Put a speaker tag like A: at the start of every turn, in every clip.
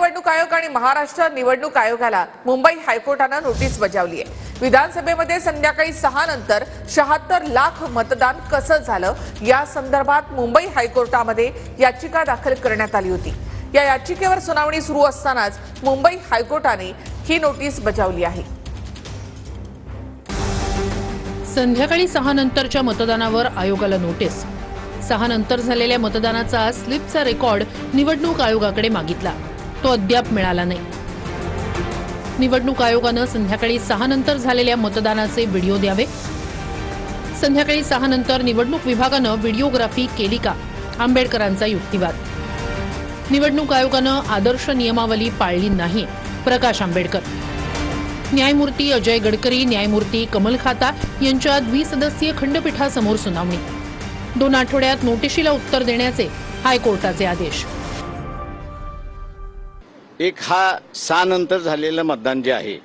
A: निवडणूक आयोग आणि महाराष्ट्र निवडणूक आयोगाला मुंबई हायकोर्टाने नोटीस बजावली आहे। विधानसभेमध्ये संध्याकाळी 6 नंतर 76 लाख मतदान कसं झालं या संदर्भात मुंबई हायकोर्टामध्ये याचिका दाखल करण्यात आली होती। या याचिकेवर सुनावणी सुरू असतानाच मुंबई हायकोर्टाने ही नोटीस बजावली आहे।
B: संध्याकाळी 6 नंतरच्या मतदानावर आयोगाला नोटीस। 6 नंतर झालेल्या मतदानाचा स्लिपचा रेकॉर्ड निवडणूक आयोगाकडे मागितला, तो अद्याप मिळाला नाही। निवडणूक आयोगाने संध्याकाळी 6 नंतर झालेल्या मतदानाचे व्हिडिओ द्यावे। संध्याकाळी 6 नंतर निवडणूक विभागाने व्हिडिओग्राफी केली का, आंबेडकरांचा युक्तिवाद। निवडणूक आयोगाने आदर्श नियमावली पाळली नाही, प्रकाश आंबेडकर। न्यायमूर्ती अजय गडकरी, न्यायमूर्ती कमल खाता यांच्या द्विसदस्यीय खंडपीठासमोर सुनावणी। 2 आठवड्यात नोटिशीला उत्तर देण्याचे हायकोर्टाचे आदेश।
C: एक हा 6 नंतर झालेलं मतदान जे आहे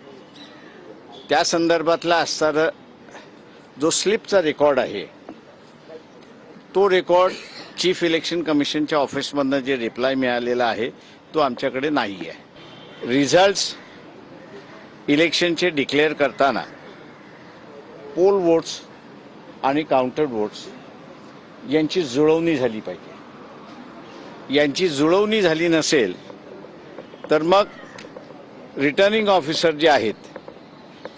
C: त्या संदर्भातला असणारा जो स्लिपचा रेकॉर्ड आहे तो रेकॉर्ड चीफ इलेक्शन कमिशनच्या ऑफिसमधनं जे रिप्लाय मिळालेला आहे तो आमच्याकडे नाही आहे। रिझल्ट्स इलेक्शनचे डिक्लेअर करताना पोल वोट्स आणि काउंटर वोट्स यांची जुळवणी झाली पाहिजे। यांची जुळवणी झाली नसेल तर मग रिटर्निंग ऑफिसर जे आहेत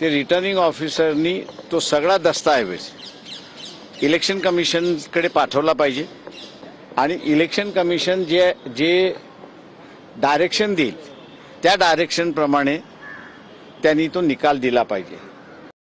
C: ते रिटर्निंग ऑफिसरनी तो सगळा दस्तऐवज इलेक्शन कमिशनकडे पाठवला पाहिजे आणि इलेक्शन कमिशन जे डायरेक्शन देईल त्या डायरेक्शनप्रमाणे त्यांनी तो निकाल दिला पाहिजे।